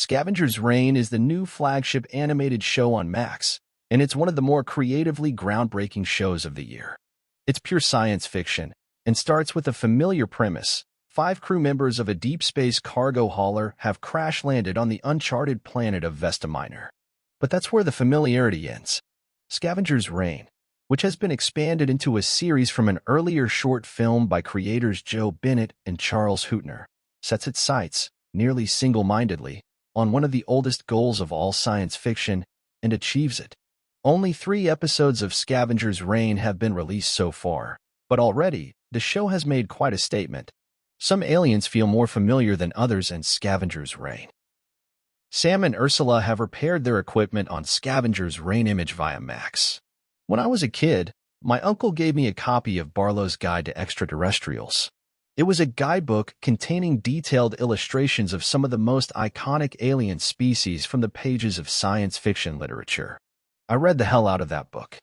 Scavengers Reign is the new flagship animated show on Max, and it's one of the more creatively groundbreaking shows of the year. It's pure science fiction, and starts with a familiar premise. 5 crew members of a deep space cargo hauler have crash-landed on the uncharted planet of Vesta Minor. But that's where the familiarity ends. Scavengers Reign, which has been expanded into a series from an earlier short film by creators Bennett and Charles Huettner, sets its sights, nearly single-mindedly, on one of the oldest goals of all science fiction, and achieves it. Only 3 episodes of Scavengers Reign have been released so far, but already, the show has made quite a statement. Some aliens feel more familiar than others in Scavengers Reign. Sam and Ursula have repaired their equipment on Scavengers Reign image via Max. When I was a kid, my uncle gave me a copy of Barlowe's Guide to Extraterrestrials. It was a guidebook containing detailed illustrations of some of the most iconic alien species from the pages of science fiction literature. I read the hell out of that book.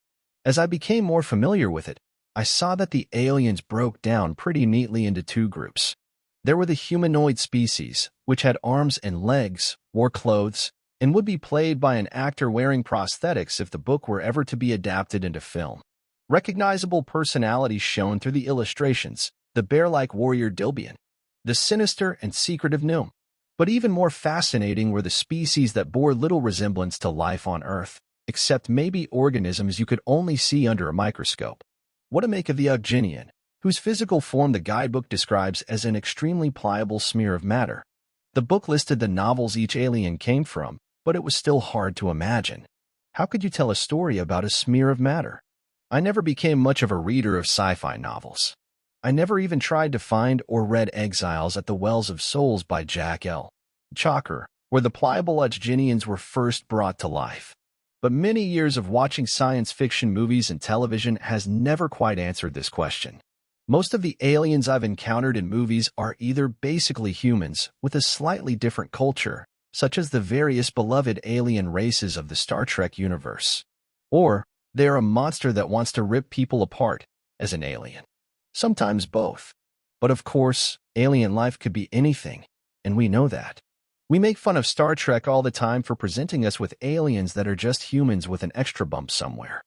As I became more familiar with it, I saw that the aliens broke down pretty neatly into 2 groups. There were the humanoid species, which had arms and legs, wore clothes, and would be played by an actor wearing prosthetics if the book were ever to be adapted into film. Recognizable personalities shown through the illustrations, the bear-like warrior Dilbian, the sinister and secretive Pnume. But even more fascinating were the species that bore little resemblance to life on Earth, except maybe organisms you could only see under a microscope. What to make of the Uchjinian, whose physical form the guidebook describes as an extremely pliable smear of matter? The book listed the novels each alien came from, but it was still hard to imagine. How could you tell a story about a smear of matter? I never became much of a reader of sci-fi novels. I never even tried to find or read Exiles at the Wells of Souls by Jack L. Chalker, where the pliable Uchjinians were first brought to life. But many years of watching science fiction movies and television has never quite answered this question. Most of the aliens I've encountered in movies are either basically humans with a slightly different culture, such as the various beloved alien races of the Star Trek universe, or they are a monster that wants to rip people apart as an alien. Sometimes both. But of course, alien life could be anything, and we know that. We make fun of Star Trek all the time for presenting us with aliens that are just humans with an extra bump somewhere.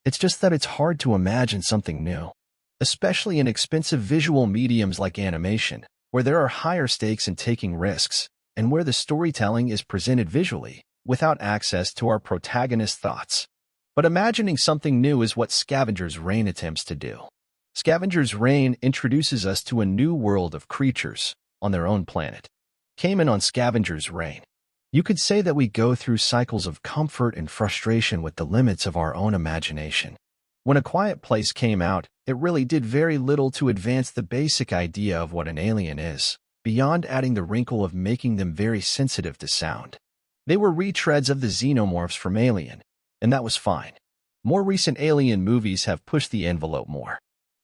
It's just that it's hard to imagine something new, especially in expensive visual mediums like animation, where there are higher stakes in taking risks, and where the storytelling is presented visually, without access to our protagonist's thoughts. But imagining something new is what Scavengers Reign attempts to do. Scavengers Reign introduces us to a new world of creatures on their own planet. Came in on Scavengers Reign. You could say that we go through cycles of comfort and frustration with the limits of our own imagination. When A Quiet Place came out, it really did very little to advance the basic idea of what an alien is, beyond adding the wrinkle of making them very sensitive to sound. They were retreads of the xenomorphs from Alien, and that was fine. More recent Alien movies have pushed the envelope more.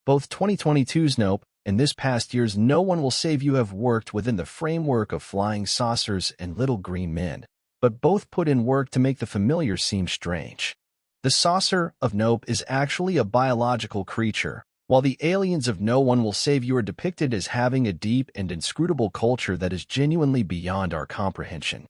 Both 2022's Nope and this past year's No One Will Save You have worked within the framework of flying saucers and little green men, but both put in work to make the familiar seem strange. The saucer of Nope is actually a biological creature, while the aliens of No One Will Save You are depicted as having a deep and inscrutable culture that is genuinely beyond our comprehension.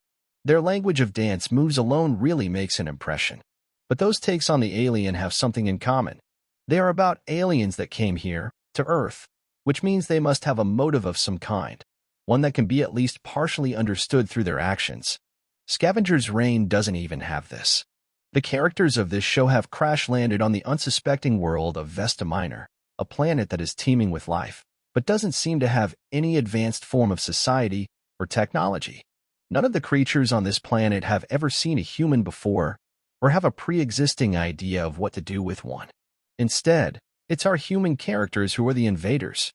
Their language of dance moves alone really makes an impression. But those takes on the alien have something in common. They are about aliens that came here, to Earth, which means they must have a motive of some kind, one that can be at least partially understood through their actions. Scavengers Reign doesn't even have this. The characters of this show have crash-landed on the unsuspecting world of Vesta Minor, a planet that is teeming with life, but doesn't seem to have any advanced form of society or technology. None of the creatures on this planet have ever seen a human before, or have a pre-existing idea of what to do with one. Instead, it's our human characters who are the invaders.